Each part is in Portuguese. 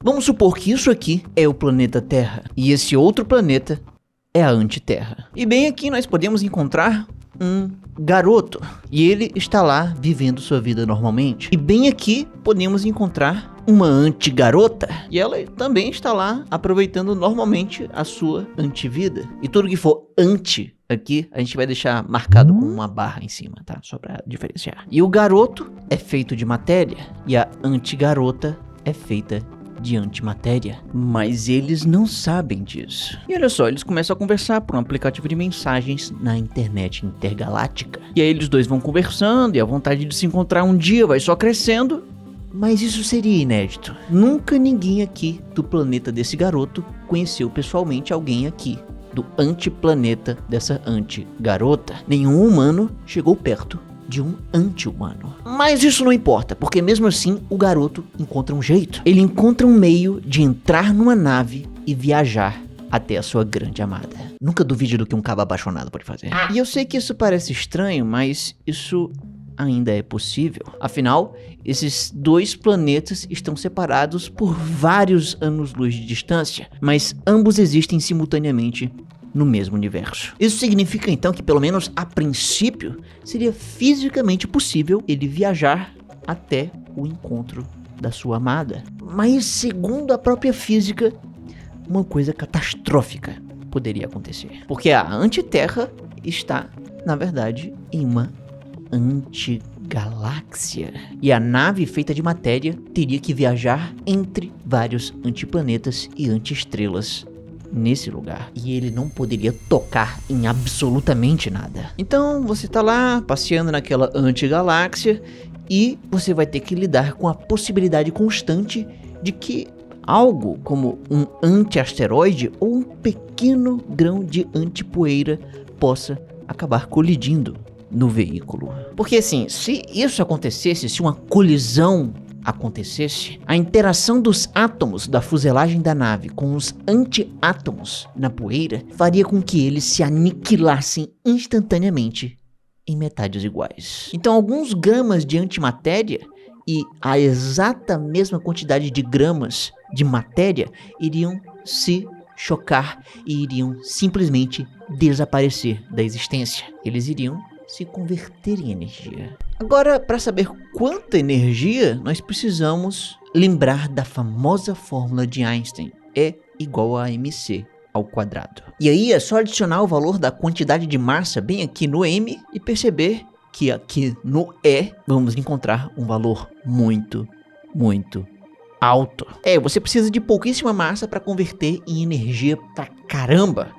Vamos supor que isso aqui é o planeta Terra e esse outro planeta é a Antiterra. E bem aqui nós podemos encontrar um garoto e ele está lá vivendo sua vida normalmente. E bem aqui podemos encontrar uma antigarota e ela também está lá aproveitando normalmente a sua antivida. E tudo que for anti aqui a gente vai deixar marcado com uma barra em cima, tá? Só para diferenciar. E o garoto é feito de matéria e a antigarota é feita de antimatéria, mas eles não sabem disso. E olha só, eles começam a conversar por um aplicativo de mensagens na internet intergaláctica. E aí eles dois vão conversando e a vontade de se encontrar um dia vai só crescendo, mas isso seria inédito. Nunca ninguém aqui do planeta desse garoto conheceu pessoalmente alguém aqui do antiplaneta dessa antigarota. Nenhum humano chegou perto de um anti-humano. Mas isso não importa, porque mesmo assim o garoto encontra um jeito. Ele encontra um meio de entrar numa nave e viajar até a sua grande amada. Nunca duvide do que um cabo apaixonado pode fazer. E eu sei que isso parece estranho, mas isso ainda é possível. Afinal, esses dois planetas estão separados por vários anos-luz de distância, mas ambos existem simultaneamente no mesmo universo. Isso significa então que, pelo menos a princípio, seria fisicamente possível ele viajar até o encontro da sua amada. Mas, segundo a própria física, uma coisa catastrófica poderia acontecer. Porque a Antiterra está, na verdade, em uma antigaláxia. E a nave feita de matéria teria que viajar entre vários antiplanetas e antiestrelas nesse lugar. E ele não poderia tocar em absolutamente nada. Então você tá lá passeando naquela antigaláxia e você vai ter que lidar com a possibilidade constante de que algo como um anti-asteroide ou um pequeno grão de antipoeira possa acabar colidindo no veículo. Porque assim, se isso acontecesse, se uma colisão acontecesse, a interação dos átomos da fuselagem da nave com os antiátomos na poeira faria com que eles se aniquilassem instantaneamente em metades iguais. Então alguns gramas de antimatéria e a exata mesma quantidade de gramas de matéria iriam se chocar e iriam simplesmente desaparecer da existência. Eles iriam se converter em energia. Agora, para saber quanta energia, nós precisamos lembrar da famosa fórmula de Einstein, E igual a mc ao quadrado. E aí é só adicionar o valor da quantidade de massa bem aqui no m e perceber que aqui no E vamos encontrar um valor muito, muito alto. Você precisa de pouquíssima massa para converter em energia pra caramba.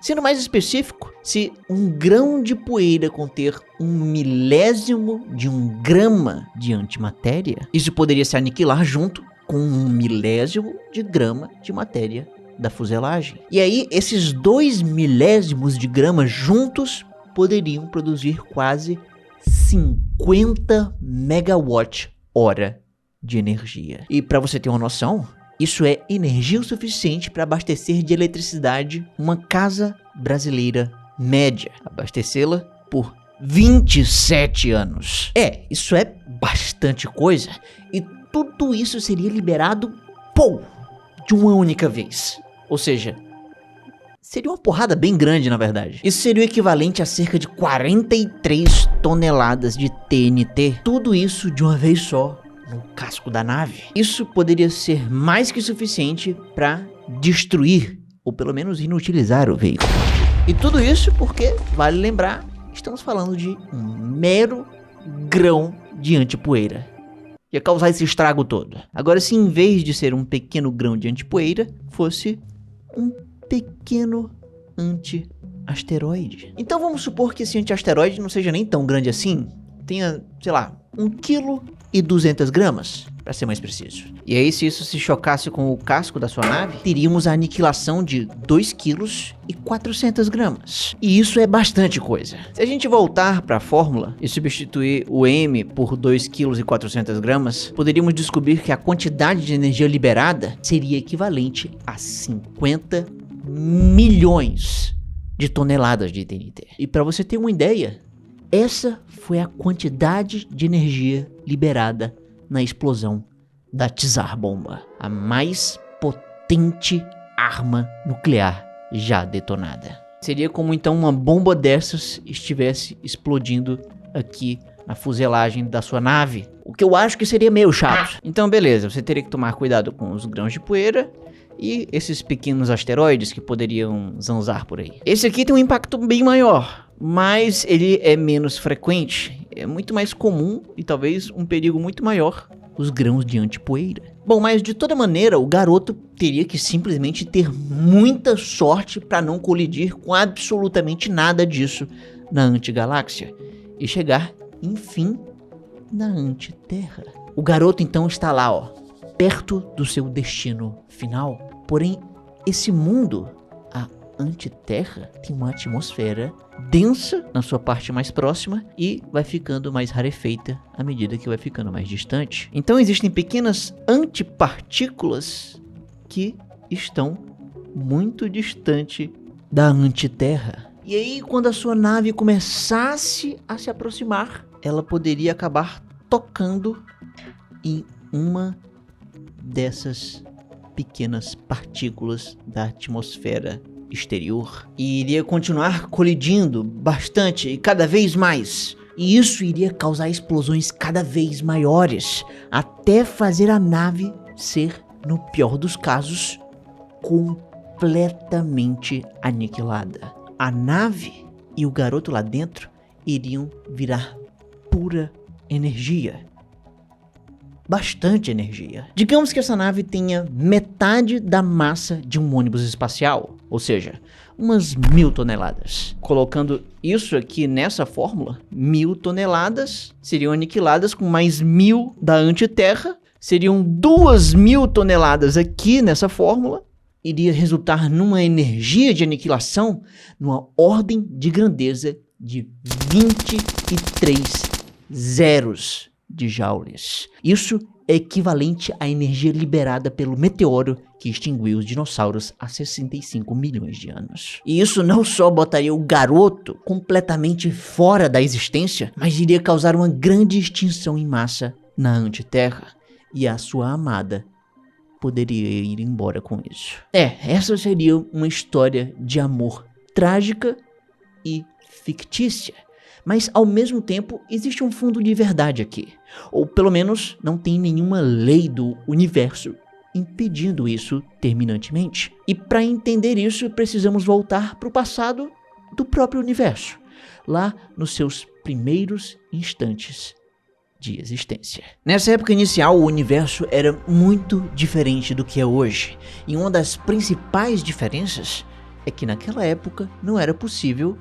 Sendo mais específico, se um grão de poeira conter 1/1000 de um grama de antimatéria, isso poderia se aniquilar junto com 1/1000 de grama de matéria da fuselagem. E aí, esses 2/1000 de grama juntos poderiam produzir quase 50 megawatt-hora de energia. E para você ter uma noção, isso é energia o suficiente para abastecer de eletricidade uma casa brasileira média. Abastecê-la por 27 anos. Isso é bastante coisa. E tudo isso seria liberado, de uma única vez. Ou seja, seria uma porrada bem grande, na verdade. Isso seria o equivalente a cerca de 43 toneladas de TNT. Tudo isso de uma vez só no casco da nave. Isso poderia ser mais que suficiente para destruir, ou pelo menos inutilizar o veículo. E tudo isso porque, vale lembrar, estamos falando de um mero grão de antipoeira. Ia causar esse estrago todo. Agora, se em vez de ser um pequeno grão de antipoeira, fosse um pequeno anti-asteroide. Então vamos supor que esse anti-asteroide não seja nem tão grande assim. Tenha, sei lá, 1,2 kg, para ser mais preciso. E aí, se isso se chocasse com o casco da sua nave, teríamos a aniquilação de 2,4 kg. E isso é bastante coisa. Se a gente voltar para a fórmula e substituir o m por 2,4 kg, poderíamos descobrir que a quantidade de energia liberada seria equivalente a 50 milhões de toneladas de TNT. E para você ter uma ideia, essa foi a quantidade de energia liberada na explosão da Tsar Bomba, a mais potente arma nuclear já detonada. Seria como então uma bomba dessas estivesse explodindo aqui na fuselagem da sua nave, o que eu acho que seria meio chato. Então beleza, você teria que tomar cuidado com os grãos de poeira e esses pequenos asteroides que poderiam zanzar por aí. Esse aqui tem um impacto bem maior, mas ele é menos frequente, é muito mais comum e talvez um perigo muito maior, os grãos de antipoeira. Bom, mas de toda maneira, o garoto teria que simplesmente ter muita sorte para não colidir com absolutamente nada disso na antigaláxia e chegar, enfim, na antiterra. O garoto então está lá, ó, perto do seu destino final. Porém, esse mundo, a antiterra, tem uma atmosfera densa na sua parte mais próxima e vai ficando mais rarefeita à medida que vai ficando mais distante. Então existem pequenas antipartículas que estão muito distante da antiterra. E aí, quando a sua nave começasse a se aproximar, ela poderia acabar tocando em uma dessas pequenas partículas da atmosfera exterior e iria continuar colidindo bastante e cada vez mais. E isso iria causar explosões cada vez maiores, até fazer a nave ser, no pior dos casos, completamente aniquilada. A nave e o garoto lá dentro iriam virar pura energia. Bastante energia. Digamos que essa nave tenha metade da massa de um ônibus espacial, ou seja, umas 1000 toneladas. Colocando isso aqui nessa fórmula, 1000 toneladas seriam aniquiladas com mais 1000 da antiterra, seriam 2000 toneladas aqui nessa fórmula, iria resultar numa energia de aniquilação numa ordem de grandeza de 23 zeros de joules. Isso é equivalente à energia liberada pelo meteoro que extinguiu os dinossauros há 65 milhões de anos. E isso não só botaria o garoto completamente fora da existência, mas iria causar uma grande extinção em massa na antiterra, e a sua amada poderia ir embora com isso. Essa seria uma história de amor trágica e fictícia. Mas ao mesmo tempo existe um fundo de verdade aqui. Ou pelo menos não tem nenhuma lei do universo impedindo isso terminantemente. E para entender isso precisamos voltar para o passado do próprio universo. Lá nos seus primeiros instantes de existência. Nessa época inicial o universo era muito diferente do que é hoje. E uma das principais diferenças é que naquela época não era possível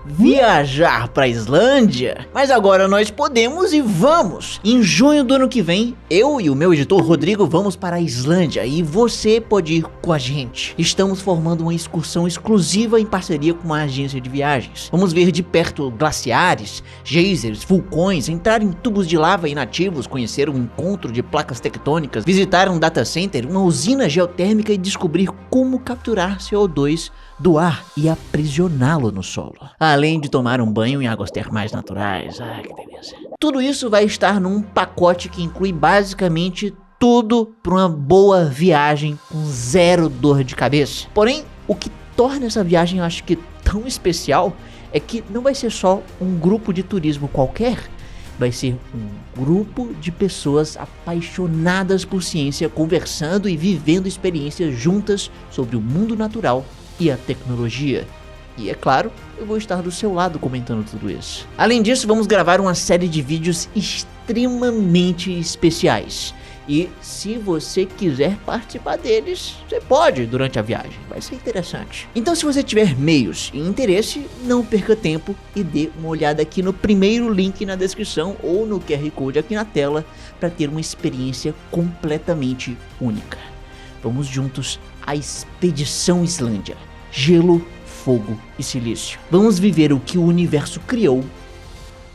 viajar para a Islândia, mas agora nós podemos e vamos. Em junho do ano que vem, eu e o meu editor Rodrigo vamos para a Islândia e você pode ir com a gente. Estamos formando uma excursão exclusiva em parceria com uma agência de viagens. Vamos ver de perto glaciares, geysers, vulcões, entrar em tubos de lava inativos, conhecer um encontro de placas tectônicas, visitar um data center, uma usina geotérmica e descobrir como capturar CO2 do ar e aprisioná-lo no solo. Além de tomar um banho em águas termais naturais. Ai, que beleza. Tudo isso vai estar num pacote que inclui basicamente tudo para uma boa viagem com zero dor de cabeça. Porém, o que torna essa viagem, eu acho que tão especial, é que não vai ser só um grupo de turismo qualquer. Vai ser um grupo de pessoas apaixonadas por ciência, conversando e vivendo experiências juntas sobre o mundo natural e a tecnologia. E é claro, eu vou estar do seu lado comentando tudo isso. Além disso, vamos gravar uma série de vídeos extremamente especiais. E se você quiser participar deles, você pode durante a viagem. Vai ser interessante. Então, se você tiver meios e interesse, não perca tempo e dê uma olhada aqui no primeiro link na descrição ou no QR Code aqui na tela para ter uma experiência completamente única. Vamos juntos à Expedição Islândia. Gelo, fogo e silício. Vamos viver o que o universo criou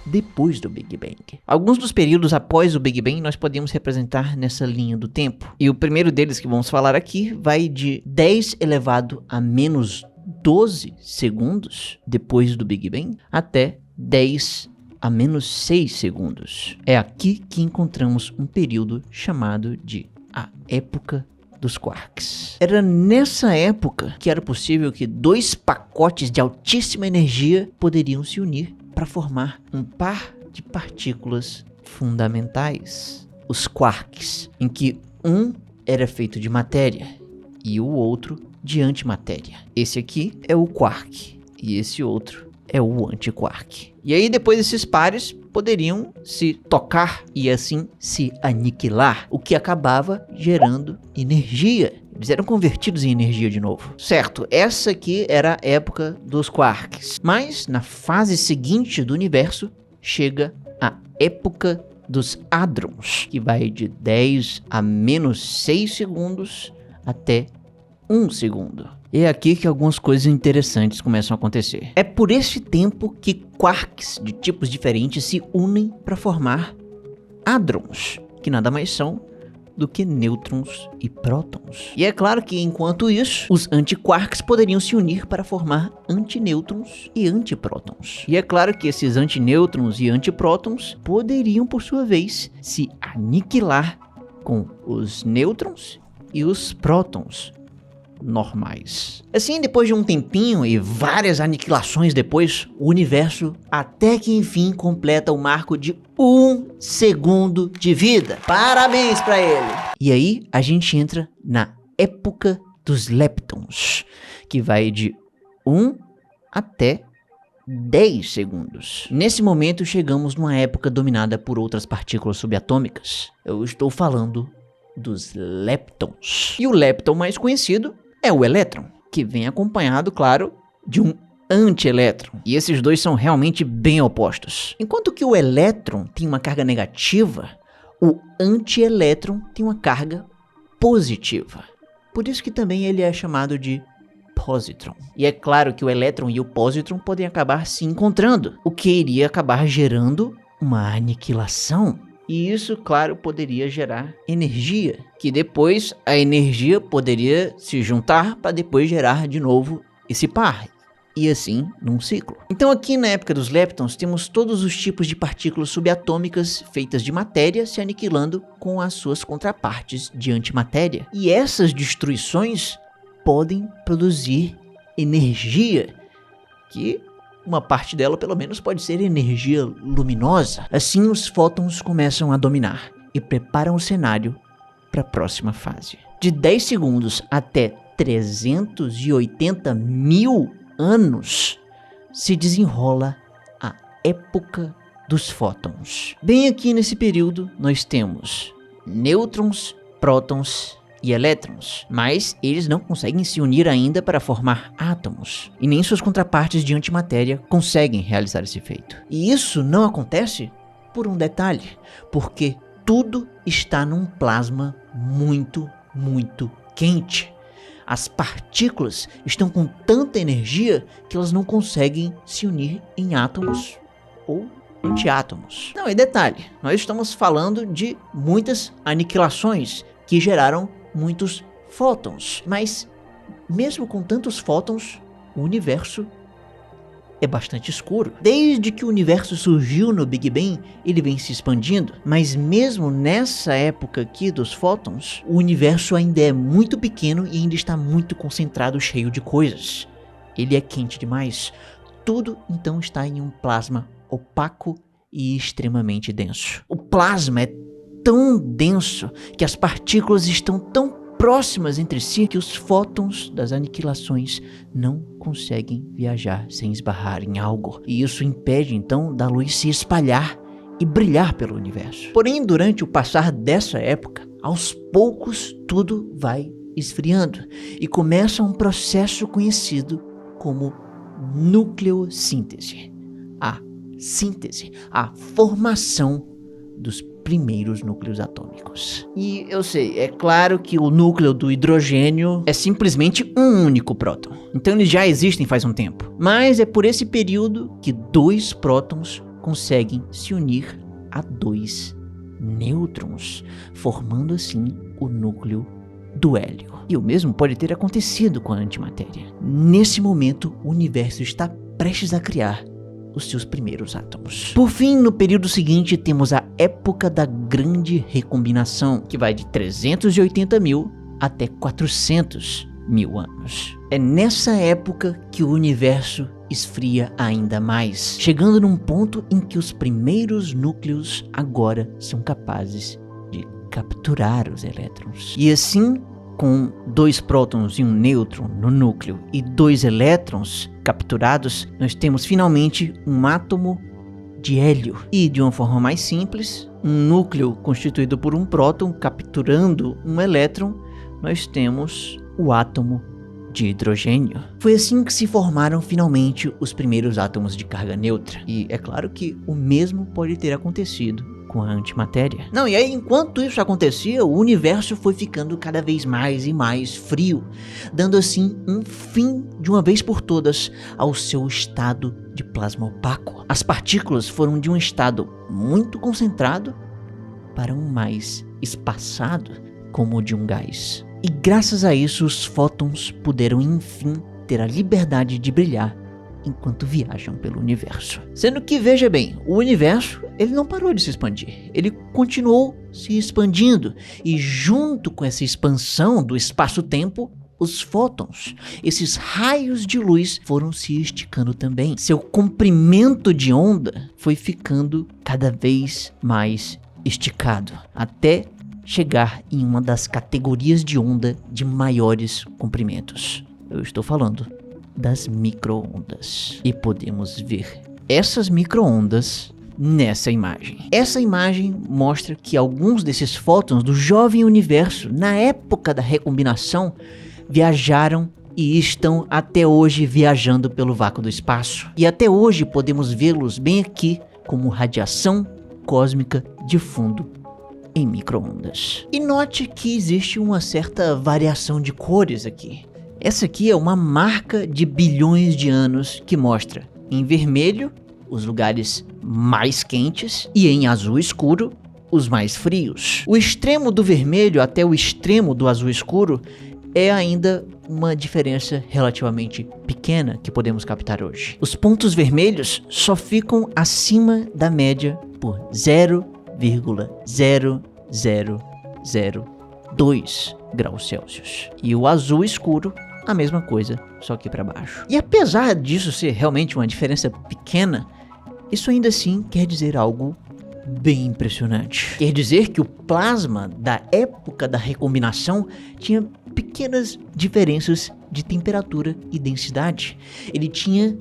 depois do Big Bang. Alguns dos períodos após o Big Bang nós podemos representar nessa linha do tempo. E o primeiro deles que vamos falar aqui vai de 10 elevado a menos 12 segundos depois do Big Bang até 10 a menos 6 segundos. É aqui que encontramos um período chamado de a Época dos Quarks. Era nessa época que era possível que 2 pacotes de altíssima energia poderiam se unir para formar um par de partículas fundamentais, os quarks, em que um era feito de matéria e o outro de antimatéria. Esse aqui é o quark e esse outro é o antiquark. E aí depois esses pares poderiam se tocar e assim se aniquilar, o que acabava gerando energia. Eles eram convertidos em energia de novo. Certo, essa aqui era a época dos quarks. Mas na fase seguinte do universo chega a época dos hadrons, que vai de 10 a menos 6 segundos até 1 segundo. E é aqui que algumas coisas interessantes começam a acontecer. É por esse tempo que quarks de tipos diferentes se unem para formar hadrons, que nada mais são do que nêutrons e prótons. E é claro que enquanto isso, os antiquarks poderiam se unir para formar antinêutrons e antiprótons. E é claro que esses antinêutrons e antiprótons poderiam, por sua vez, se aniquilar com os nêutrons e os prótons normais. Assim, depois de um tempinho e várias aniquilações depois, o universo até que enfim completa o marco de 1 segundo de vida. Parabéns para ele! E aí a gente entra na época dos leptons, que vai de 1 até 10 segundos. Nesse momento chegamos numa época dominada por outras partículas subatômicas. Eu estou falando dos leptons. E o lepton mais conhecido é o elétron, que vem acompanhado, claro, de um antielétron. E esses dois são realmente bem opostos. Enquanto que o elétron tem uma carga negativa, o antielétron tem uma carga positiva. Por isso que também ele é chamado de positron. E é claro que o elétron e o positron podem acabar se encontrando, o que iria acabar gerando uma aniquilação. E isso, claro, poderia gerar energia, que depois a energia poderia se juntar para depois gerar de novo esse par, e assim num ciclo. Então aqui na época dos leptons temos todos os tipos de partículas subatômicas feitas de matéria se aniquilando com as suas contrapartes de antimatéria. E essas destruições podem produzir energia, que uma parte dela, pelo menos, pode ser energia luminosa. Assim, os fótons começam a dominar e preparam o cenário para a próxima fase. De 10 segundos até 380 mil anos, se desenrola a época dos fótons. Bem aqui nesse período, nós temos nêutrons, prótons e elétrons, mas eles não conseguem se unir ainda para formar átomos, e nem suas contrapartes de antimatéria conseguem realizar esse feito. E isso não acontece por um detalhe, porque tudo está num plasma muito quente. As partículas estão com tanta energia que elas não conseguem se unir em átomos ou antiátomos. Não, e detalhe, nós estamos falando de muitas aniquilações que geraram muitos fótons, mas mesmo com tantos fótons, o universo é bastante escuro. Desde que o universo surgiu no Big Bang, ele vem se expandindo, mas mesmo nessa época aqui dos fótons, o universo ainda é muito pequeno e ainda está muito concentrado, cheio de coisas. Ele é quente demais. Tudo então está em um plasma opaco e extremamente denso. O plasma é tão denso que as partículas estão tão próximas entre si que os fótons das aniquilações não conseguem viajar sem esbarrar em algo. E isso impede então da luz se espalhar e brilhar pelo universo. Porém, durante o passar dessa época, aos poucos tudo vai esfriando e começa um processo conhecido como nucleossíntese. A síntese, a formação dos primeiros núcleos atômicos. E eu sei, é claro que o núcleo do hidrogênio é simplesmente um único próton. Então eles já existem faz um tempo. Mas é por esse período que 2 prótons conseguem se unir a 2 nêutrons, formando assim o núcleo do hélio. E o mesmo pode ter acontecido com a antimatéria. Nesse momento, o universo está prestes a criar os seus primeiros átomos. Por fim, no período seguinte, temos a época da grande recombinação, que vai de 380 mil até 400 mil anos. É nessa época que o universo esfria ainda mais, chegando num ponto em que os primeiros núcleos agora são capazes de capturar os elétrons. E assim, com 2 prótons e um nêutron no núcleo e 2 elétrons capturados, nós temos finalmente um átomo de hélio. E de uma forma mais simples, um núcleo constituído por um próton capturando um elétron, nós temos o átomo de hidrogênio. Foi assim que se formaram finalmente os primeiros átomos de carga neutra. E é claro que o mesmo pode ter acontecido com a antimatéria. Não, e aí enquanto isso acontecia, o universo foi ficando cada vez mais e mais frio, dando assim um fim de uma vez por todas ao seu estado de plasma opaco. As partículas foram de um estado muito concentrado para um mais espaçado, como o de um gás. E graças a isso, os fótons puderam enfim ter a liberdade de brilhar enquanto viajam pelo universo. Sendo que, veja bem, o universo ele não parou de se expandir, ele continuou se expandindo, e junto com essa expansão do espaço-tempo, os fótons, esses raios de luz, foram se esticando também. Seu comprimento de onda foi ficando cada vez mais esticado, até chegar em uma das categorias de onda de maiores comprimentos. Eu estou falando das micro-ondas. E podemos ver essas micro-ondas nessa imagem. Essa imagem mostra que alguns desses fótons do jovem universo, na época da recombinação, viajaram e estão até hoje viajando pelo vácuo do espaço. E até hoje podemos vê-los bem aqui como radiação cósmica de fundo em micro-ondas. E note que existe uma certa variação de cores aqui. Essa aqui é uma marca de bilhões de anos que mostra em vermelho os lugares mais quentes e em azul escuro os mais frios. O extremo do vermelho até o extremo do azul escuro é ainda uma diferença relativamente pequena que podemos captar hoje. Os pontos vermelhos só ficam acima da média por 0,0002 graus Celsius. E o azul escuro, a mesma coisa, só que para baixo. E apesar disso ser realmente uma diferença pequena, isso ainda assim quer dizer algo bem impressionante. Quer dizer que o plasma da época da recombinação tinha pequenas diferenças de temperatura e densidade. Ele tinha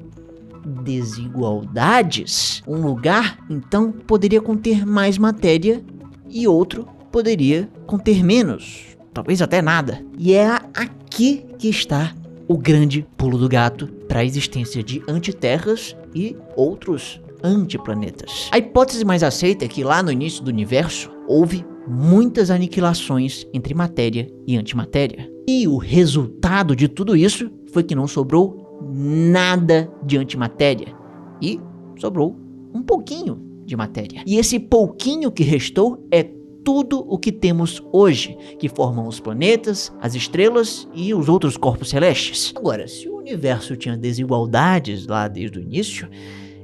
desigualdades. Um lugar, então, poderia conter mais matéria e outro poderia conter menos, talvez até nada. E é aqui que está o grande pulo do gato para a existência de antiterras e outros antiplanetas. A hipótese mais aceita é que lá no início do universo houve muitas aniquilações entre matéria e antimatéria. E o resultado de tudo isso foi que não sobrou nada de antimatéria e sobrou um pouquinho de matéria. E esse pouquinho que restou é tudo o que temos hoje, que formam os planetas, as estrelas e os outros corpos celestes. Agora, se o universo tinha desigualdades lá desde o início,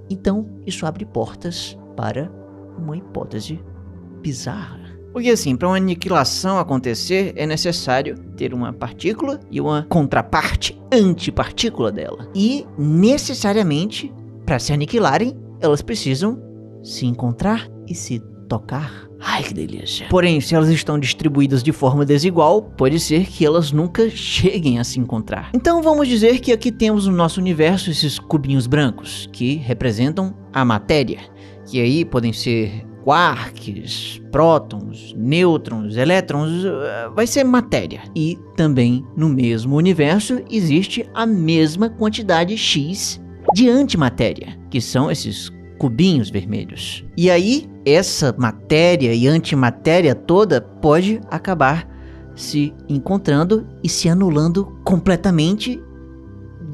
então isso abre portas para uma hipótese bizarra. Porque assim, para uma aniquilação acontecer, é necessário ter uma partícula e uma contraparte antipartícula dela. E necessariamente, para se aniquilarem, elas precisam se encontrar e se tocar. Ai, que delícia. Porém, se elas estão distribuídas de forma desigual, pode ser que elas nunca cheguem a se encontrar. Então vamos dizer que aqui temos no nosso universo esses cubinhos brancos, que representam a matéria, que aí podem ser quarks, prótons, nêutrons, elétrons, vai ser matéria. E também no mesmo universo existe a mesma quantidade X de antimatéria, que são esses cubinhos vermelhos. E aí, essa matéria e antimatéria toda pode acabar se encontrando e se anulando completamente,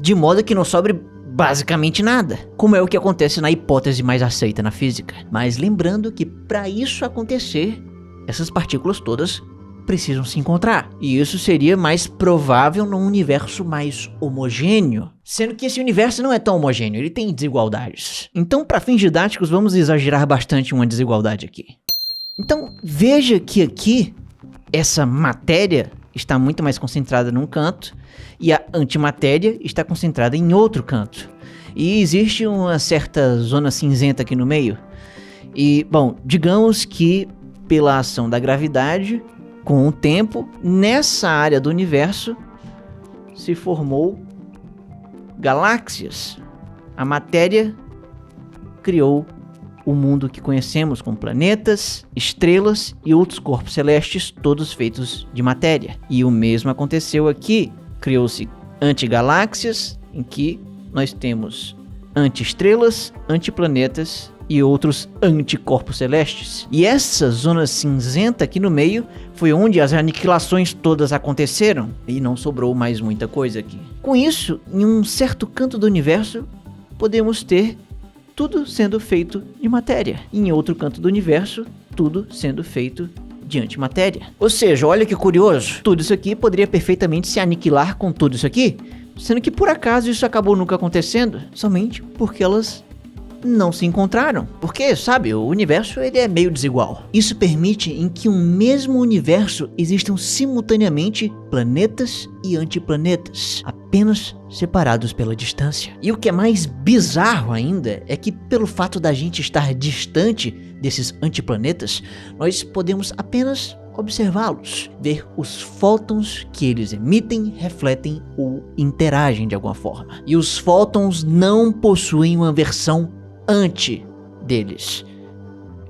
de modo que não sobre basicamente nada, como é o que acontece na hipótese mais aceita na física. Mas lembrando que para isso acontecer, essas partículas todas precisam se encontrar. E isso seria mais provável num universo mais homogêneo. Sendo que esse universo não é tão homogêneo, ele tem desigualdades. Então, para fins didáticos, vamos exagerar bastante uma desigualdade aqui. Então, veja que aqui, essa matéria está muito mais concentrada num canto e a antimatéria está concentrada em outro canto. E existe uma certa zona cinzenta aqui no meio. E, bom, digamos que pela ação da gravidade, com o tempo, nessa área do universo se formou galáxias. A matéria criou o mundo que conhecemos com planetas, estrelas e outros corpos celestes, todos feitos de matéria. E o mesmo aconteceu aqui. Criou-se antigaláxias, em que nós temos anti-estrelas, antiplanetas e outros anticorpos celestes. E essa zona cinzenta aqui no meio foi onde as aniquilações todas aconteceram e não sobrou mais muita coisa aqui. Com isso, em um certo canto do universo, podemos ter tudo sendo feito de matéria. E em outro canto do universo, tudo sendo feito de antimatéria. Ou seja, olha que curioso. Tudo isso aqui poderia perfeitamente se aniquilar com tudo isso aqui, sendo que por acaso isso acabou nunca acontecendo, somente porque elas não se encontraram. Porque, sabe, o universo ele é meio desigual. Isso permite em que um mesmo universo existam simultaneamente planetas e antiplanetas, apenas separados pela distância. E o que é mais bizarro ainda é que, pelo fato da gente estar distante desses antiplanetas, nós podemos apenas observá-los, ver os fótons que eles emitem, refletem ou interagem de alguma forma. E os fótons não possuem uma versão anti deles.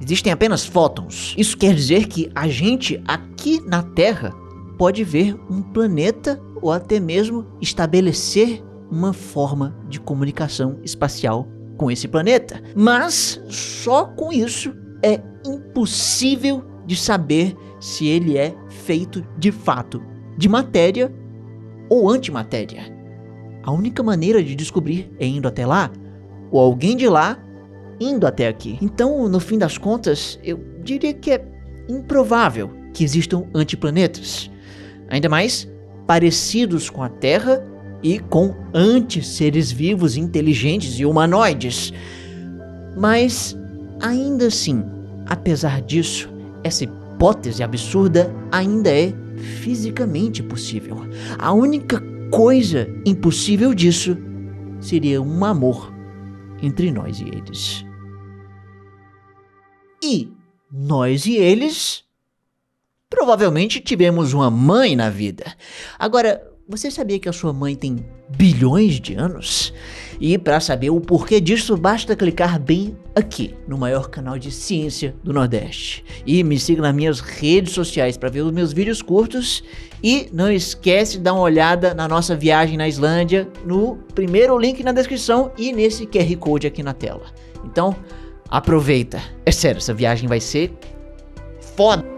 Existem apenas fótons. Isso quer dizer que a gente aqui na Terra pode ver um planeta ou até mesmo estabelecer uma forma de comunicação espacial com esse planeta. Mas só com isso é impossível de saber se ele é feito de fato de matéria ou antimatéria. A única maneira de descobrir é indo até lá, ou alguém de lá indo até aqui. Então, no fim das contas, eu diria que é improvável que existam antiplanetas, ainda mais parecidos com a Terra e com anti-seres vivos inteligentes e humanoides. Mas, ainda assim, apesar disso, essa hipótese absurda ainda é fisicamente possível. A única coisa impossível disso seria um amor entre nós e eles. E nós e eles provavelmente tivemos uma mãe na vida. Agora, você sabia que a sua mãe tem bilhões de anos? E para saber o porquê disso, basta clicar bem aqui, no maior canal de ciência do Nordeste. E me siga nas minhas redes sociais para ver os meus vídeos curtos. E não esquece de dar uma olhada na nossa viagem na Islândia, no primeiro link na descrição e nesse QR Code aqui na tela. Então, aproveita. É sério, essa viagem vai ser foda.